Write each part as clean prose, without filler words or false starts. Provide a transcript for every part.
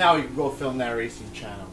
Now you can go film that racing channel.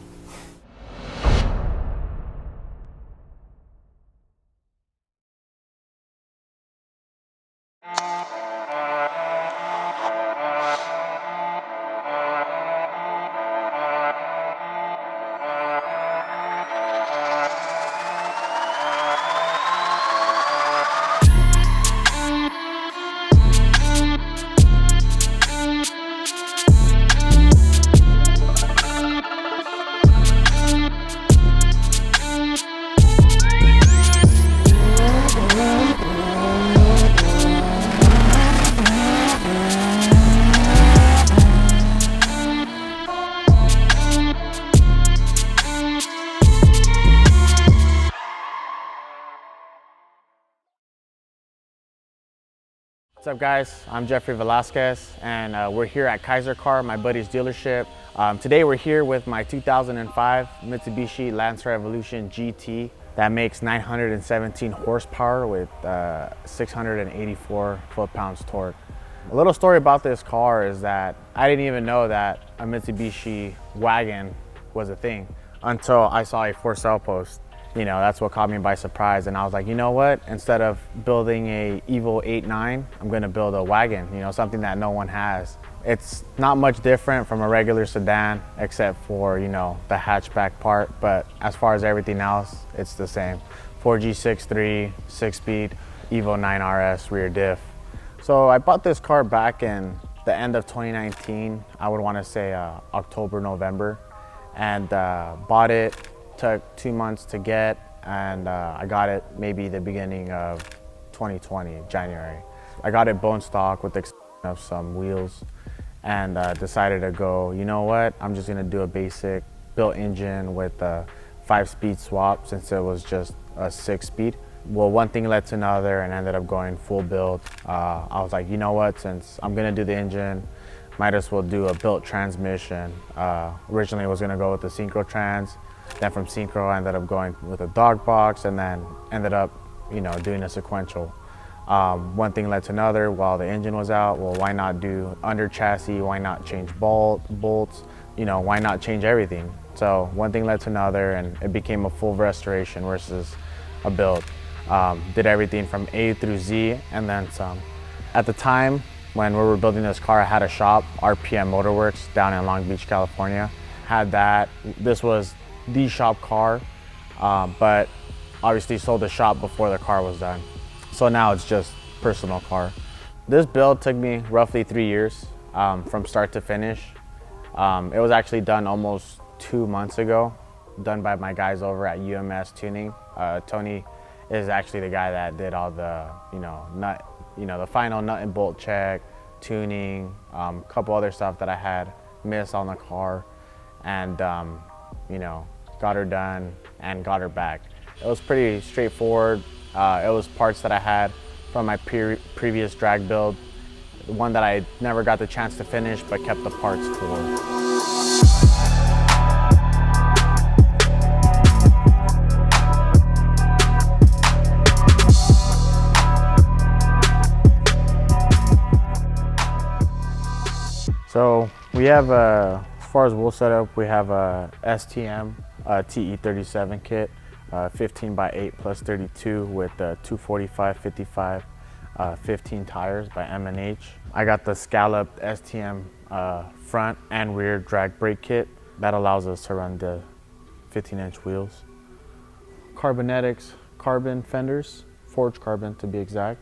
What's up guys, I'm Jeffrey Velasquez and we're here at Kaiser Car, my buddy's dealership. Today we're here with my 2005 Mitsubishi Lancer Evolution GT that makes 917 horsepower with 684 foot-pounds torque. A little story about this car is that I didn't even know that a Mitsubishi wagon was a thing until I saw a for sale post. You know, that's what caught me by surprise, and I was like, you know what, instead of building a Evo IX, I'm gonna build a wagon, you know, something that no one has. It's not much different from a regular sedan except for, you know, the hatchback part, but as far as everything else, it's the same. 4G63, 6-speed, Evo IX RS rear diff. So I bought this car back in the end of 2019, I would wanna say October, November, and bought it. Took 2 months to get, and I got it maybe the beginning of 2020, January. I got it bone stock with the exception of some wheels, and decided to go, you know what, I'm just gonna do a basic built engine with a 5-speed swap since it was just a 6-speed. Well, one thing led to another and ended up going full build. I was like, you know what, since I'm gonna do the engine, might as well do a built transmission. Originally I was gonna go with the synchro trans. Then from synchro, I ended up going with a dog box, and then ended up, you know, doing a sequential. One thing led to another while the engine was out. Well, why not do under chassis? Why not change bolts? You know, why not change everything? So one thing led to another, and it became a full restoration versus a build. Did everything from A through Z, and then some. At the time when we were building this car, I had a shop, RPM Motorworks, down in Long Beach, California. Had that. This was the shop car, but obviously sold the shop before the car was done. So now it's just personal car. This build took me roughly 3 years from start to finish. It was actually done almost 2 months ago, done by my guys over at UMS Tuning. Tony is actually the guy that did all the, the final nut and bolt check, tuning, a couple other stuff that I had missed on the car, and got her done and got her back. It was pretty straightforward. It was parts that I had from my previous drag build, the one that I never got the chance to finish but kept the parts for. So we have, as far as wheel setup, we have a STM TE37 kit, 15 by 8 plus 32 with 245/55 15 tires by M&H. I got the scalloped STM front and rear drag brake kit that allows us to run the 15-inch wheels. Carbonetics, carbon fenders, forged carbon to be exact.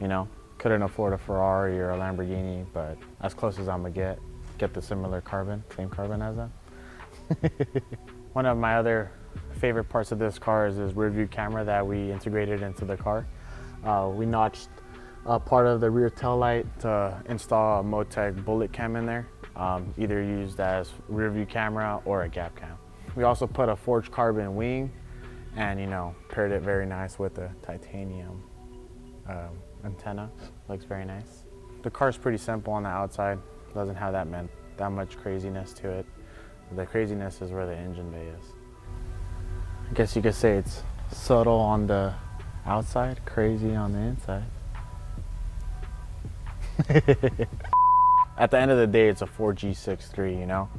You know, couldn't afford a Ferrari or a Lamborghini, but as close as I'm gonna get the similar carbon, same carbon as them. One of my other favorite parts of this car is this rear view camera that we integrated into the car. We notched part of the rear tail light to install a Motec bullet cam in there, either used as rear view camera or a gap cam. We also put a forged carbon wing and, paired it very nice with a titanium antenna. Looks very nice. The car's pretty simple on the outside. Doesn't have that much craziness to it. The craziness is where the engine bay is. I guess you could say it's subtle on the outside, crazy on the inside. at the end of the day, it's a 4G63, you know?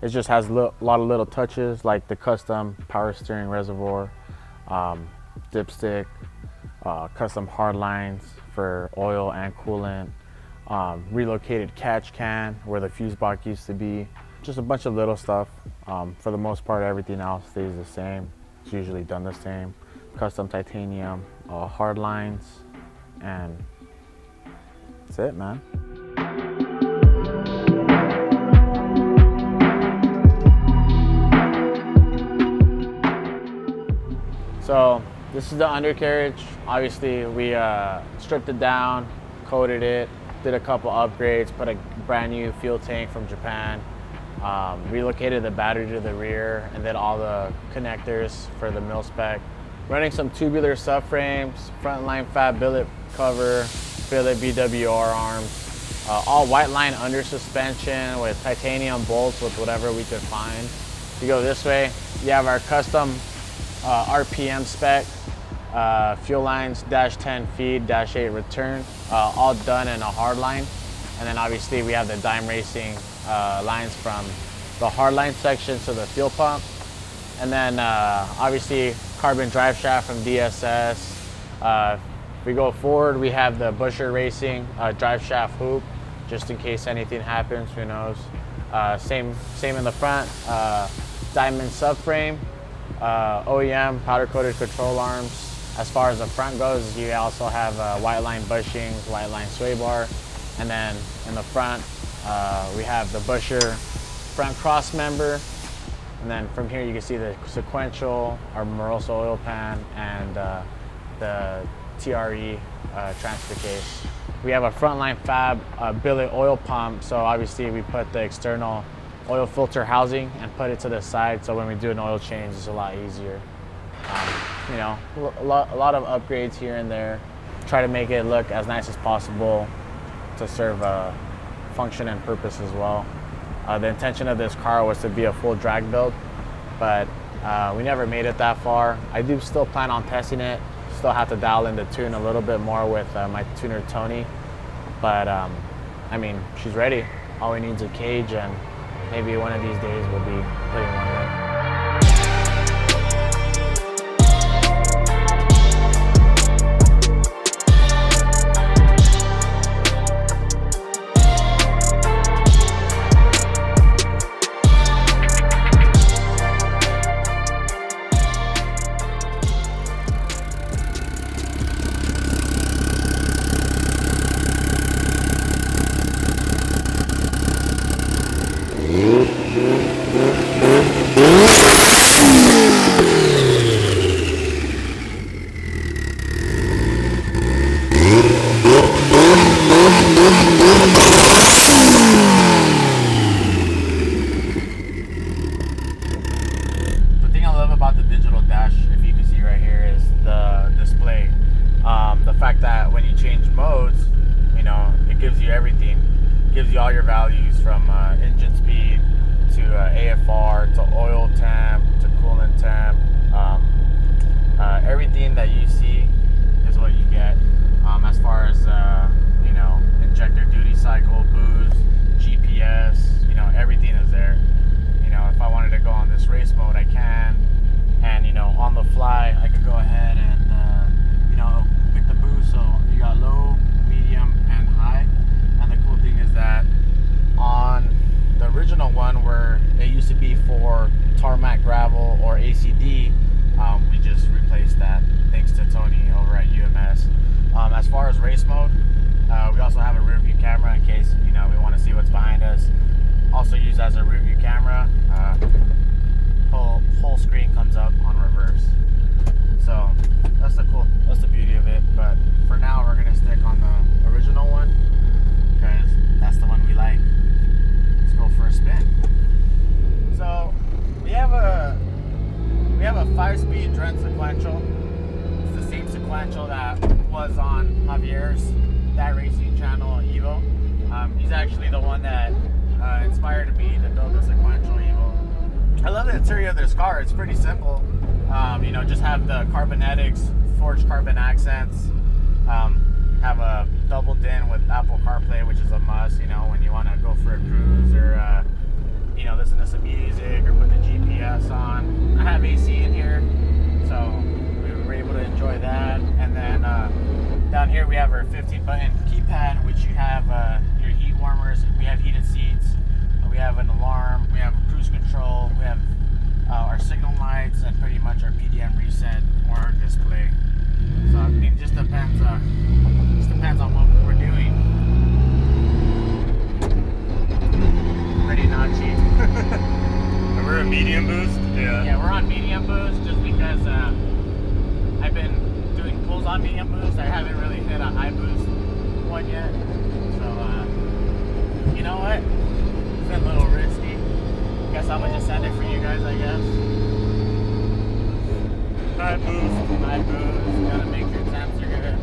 It just has a lot of little touches, like the custom power steering reservoir, dipstick, custom hard lines for oil and coolant, relocated catch can where the fuse box used to be. Just a bunch of little stuff. For the most part, everything else stays the same. It's usually done the same. Custom titanium, hard lines, and that's it, man. So this is the undercarriage. Obviously, we stripped it down, coated it, did a couple upgrades, put a brand new fuel tank from Japan, relocated the battery to the rear, and then all the connectors for the mil spec. Running some tubular subframes, frontline fab billet cover, billet BWR arms, all white line under suspension with titanium bolts with whatever we could find. If you go this way, you have our custom RPM spec, fuel lines, -10 feed, -8 return, all done in a hard line. And then obviously we have the Dime Racing lines from the hard line section to the fuel pump. And then obviously carbon drive shaft from DSS. If we go forward, we have the Busher Racing drive shaft hoop, just in case anything happens, who knows. Same in the front, diamond subframe, OEM powder coated control arms. As far as the front goes, you also have white line bushings, white line sway bar. And then in the front, we have the Busher front cross member. And then from here, you can see the Sequential, our Moroso oil pan, and the TRE transfer case. We have a frontline fab billet oil pump. So obviously we put the external oil filter housing and put it to the side. So when we do an oil change, it's a lot easier. You know, a lot of upgrades here and there. Try to make it look as nice as possible to serve a function and purpose as well. The intention of this car was to be a full drag build, but we never made it that far. I do still plan on testing it. Still have to dial in the tune a little bit more with my tuner Tony, but I mean, she's ready. All we need is a cage, and maybe one of these days we'll be putting one in. Gives you all your values from engine speed to AFR to oil temp to coolant temp. Everything that you see is what you get. As far as you know, injector duty cycle, boost, GPS, you know, everything is there. You know, if I wanted to go on this race mode, I can, and you know, on the fly, I could go ahead and you know, pick the boost. So you got low, medium, and high. And the cool thing is that on the original one, where it used to be for tarmac, gravel, or ACD, we just replaced that thanks to Tony over at UMS. As far as race mode, we also have a rear view camera in case, you know, we want to see what's behind us. Also used as a rear view camera. Whole screen comes up on reverse. So that's the beauty of it. But for now, we're gonna stick on the original one, because that's the one we like. Let's go for a spin. So we have a 5-speed Dren sequential. It's the same sequential that was on Javier's That Racing channel Evo. He's actually the one that inspired me to build the sequential Evo. I love the interior of this car. It's pretty simple. You know, just have the carbonetics, forged carbon accents. Have a double din with Apple CarPlay, which is a must, you know, when you want to go a medium boost? Yeah. Yeah, we're on medium boost just because I've been doing pulls on medium boost. I haven't really hit a high boost one yet. So, you know what? It's been a little risky. Guess I'm gonna just send it for you guys, I guess. High boost. High boost. Gotta make sure temps are good.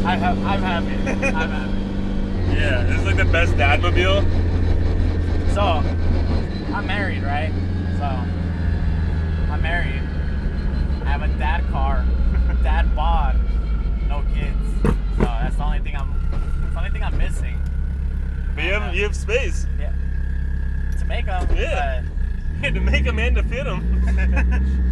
I'm happy. I'm happy. Yeah, this is like the best dadmobile. So, I'm married, right? So, I'm married. I have a dad car, dad bod, no kids. So that's the only thing I'm missing. But you have space. Yeah. To make them. Yeah. Yeah, to make them and to fit them.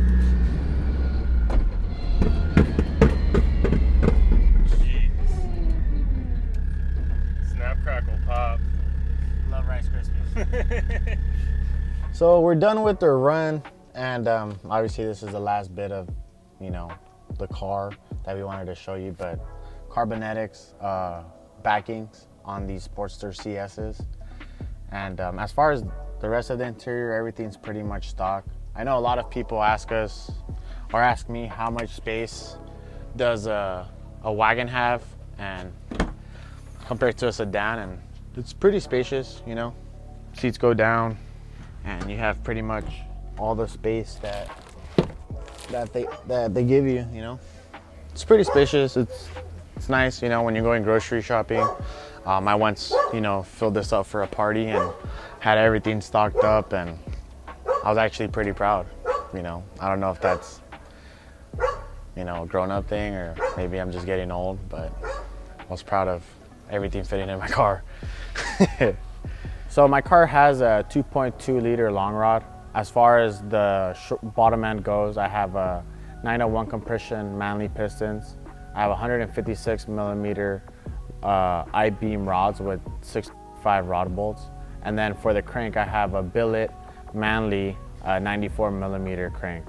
Crackle pop. Love Rice Krispies. So we're done with the run, and obviously this is the last bit of, you know, the car that we wanted to show you. But carbonetics backings on these Sportster CSs, and as far as the rest of the interior, everything's pretty much stock. I know a lot of people ask us or ask me how much space does a wagon have, and compared to a sedan, and it's pretty spacious, you know. Seats go down, and you have pretty much all the space that they give you, you know. It's pretty spacious. It's nice, you know, when you're going grocery shopping. I once, you know, filled this up for a party and had everything stocked up, and I was actually pretty proud, you know. I don't know if that's, you know, a grown-up thing, or maybe I'm just getting old, but I was proud of everything fitting in my car. So my car has a 2.2 liter long rod. As far as the bottom end goes, I have a 901 compression Manley pistons. I have 156 millimeter I-beam rods with 6.5 rod bolts. And then for the crank, I have a billet Manley 94 millimeter crank.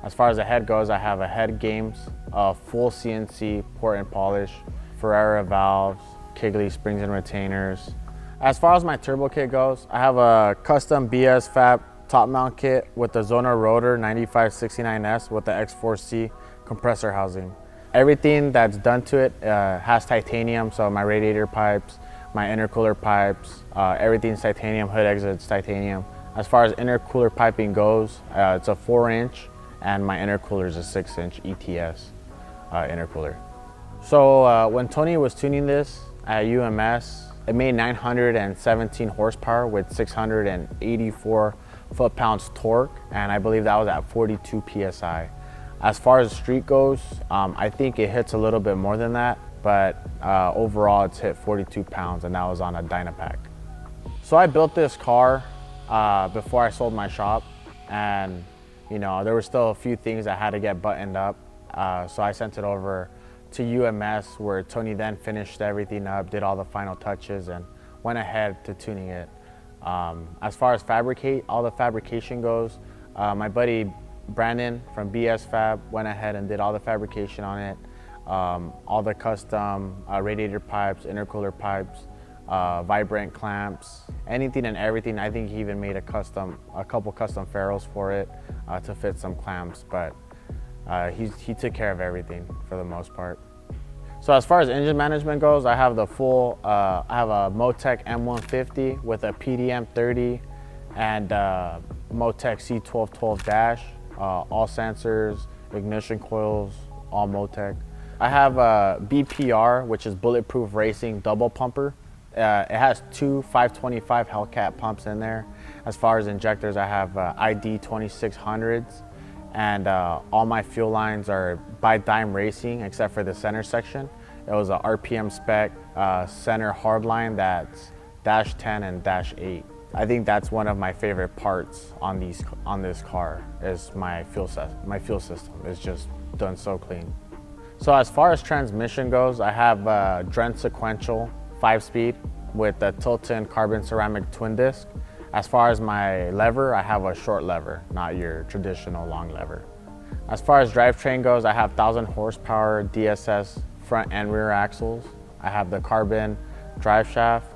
As far as the head goes, I have a head games, full CNC port and polish, Ferrara valves, Kigley springs and retainers. As far as my turbo kit goes, I have a custom BS Fab top mount kit with the Zoner rotor 9569S with the X4C compressor housing. Everything that's done to it has titanium, so my radiator pipes, my intercooler pipes, everything's titanium, hood exits titanium. As far as intercooler piping goes, it's a 4-inch, and my intercooler is a 6-inch ETS intercooler. So when Tony was tuning this, at UMS. It made 917 horsepower with 684 foot-pounds torque, and I believe that was at 42 PSI. As far as street goes, I think it hits a little bit more than that, but overall it's hit 42 pounds, and that was on a Dynapack. So I built this car before I sold my shop, and there were still a few things that had to get buttoned up. So I sent it over to UMS, where Tony then finished everything up, did all the final touches, and went ahead to tuning it. As far as all the fabrication goes, my buddy Brandon from BS Fab went ahead and did all the fabrication on it. All the custom radiator pipes, intercooler pipes, vibrant clamps, anything and everything. I think he even made a couple custom ferrules for it to fit some clamps, but he took care of everything for the most part. So as far as engine management goes, I have I have a Motec M150 with a PDM 30 and Motec C1212 dash, all sensors, ignition coils, all Motec. I have a BPR, which is Bulletproof Racing double pumper. It has two 525 Hellcat pumps in there. As far as injectors, I have ID 2600s, and all my fuel lines are by Dime Racing except for the center section. It was a RPM spec center hardline that's -10 and -8. I think that's one of my favorite parts on this car is my fuel system. It's just done so clean. So as far as transmission goes, I have a Dren Sequential 5-speed with a Tilton carbon ceramic twin disc. As far as my lever, I have a short lever, not your traditional long lever. As far as drivetrain goes, I have 1,000 horsepower DSS front and rear axles. I have the carbon drive shaft,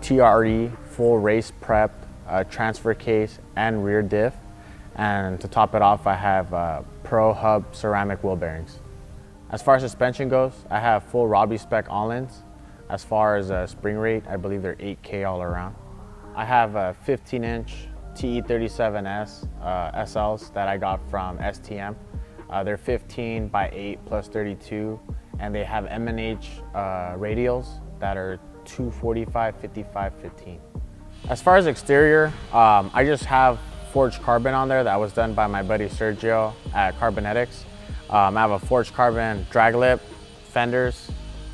TRE full race prepped transfer case and rear diff. And to top it off, I have Pro Hub ceramic wheel bearings. As far as suspension goes, I have full Robbie spec Allens. As far as spring rate, I believe they're 8K all around. I have a 15-inch TE37S SLs that I got from STM. They're 15 by 8 plus 32, and they have M&H radials that are 245, 55, 15. As far as exterior, I just have forged carbon on there that was done by my buddy Sergio at Carbonetics. I have a forged carbon drag lip, fenders,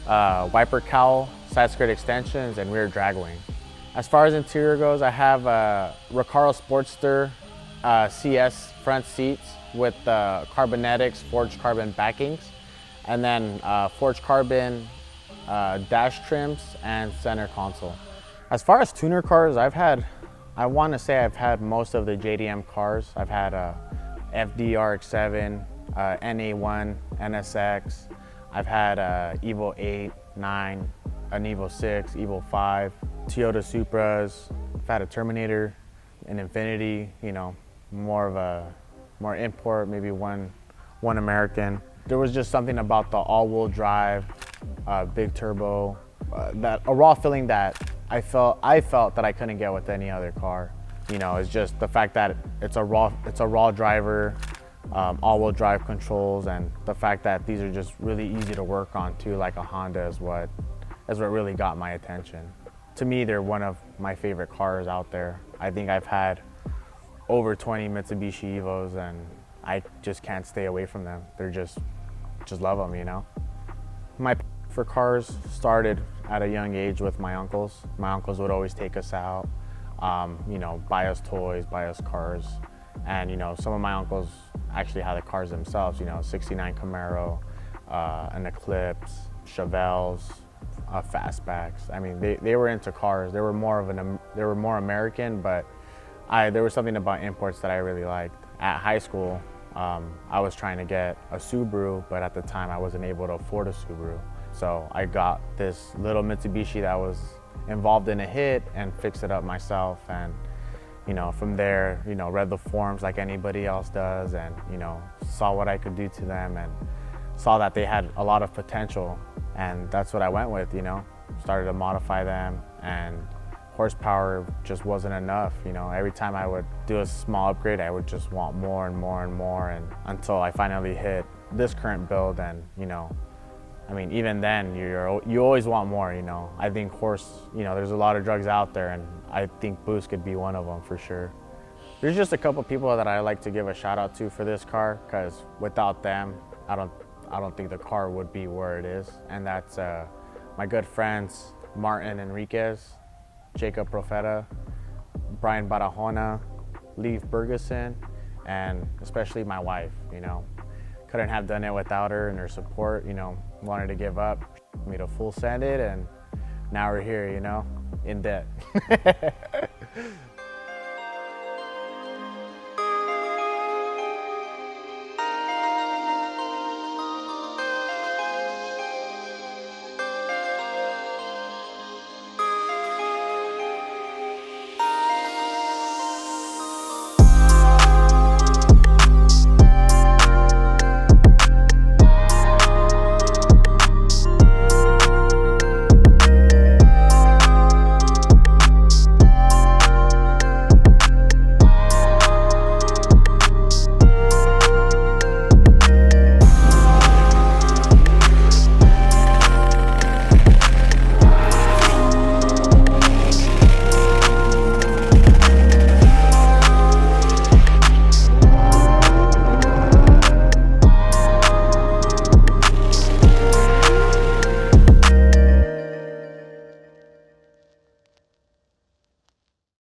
wiper cowl, side skirt extensions, and rear drag wing. As far as interior goes, I have a Recaro Sportster CS front seats with Carbonetics forged carbon backings, and then forged carbon dash trims and center console. As far as tuner cars, I want to say I've had most of the JDM cars. I've had a FD RX-7, NA1, NSX. I've had Evo 8, 9, an Evo 6, Evo 5, Toyota Supras. I've had a Terminator, an Infinity, more import, maybe one American. There was just something about the all-wheel drive, big turbo, that a raw feeling that I felt that I couldn't get with any other car. It's just the fact that it's a raw driver, all-wheel drive controls, and the fact that these are just really easy to work on too, like a Honda is what really got my attention. To me, they're one of my favorite cars out there. I think I've had over 20 Mitsubishi Evos, and I just can't stay away from them. They're just love them, My for cars started at a young age with my uncles. My uncles would always take us out, buy us toys, buy us cars. And, some of my uncles actually had the cars themselves, 69 Camaro, an Eclipse, Chevelles, fastbacks. I mean, they were into cars. They were more American, but there was something about imports that I really liked. At high school, I was trying to get a Subaru, but at the time I wasn't able to afford a Subaru. So I got this little Mitsubishi that was involved in a hit and fixed it up myself. And from there, read the forums like anybody else does, and saw what I could do to them, and saw that they had a lot of potential, and that's what I went with. Started to modify them, and horsepower just wasn't enough. Every time I would do a small upgrade, I would just want more and more and more, and until I finally hit this current build, and I mean, even then, you always want more, you know. I think there's a lot of drugs out there, and I think Boost could be one of them for sure. There's just a couple people that I like to give a shout out to for this car, because without them, I don't think the car would be where it is. And that's my good friends, Martin Enriquez, Jacob Profeta, Brian Barahona, Leif Bergeson, and especially my wife, you know. Couldn't have done it without her and her support, you know. Wanted to give up, me to full send it, and now we're here, you know, in debt.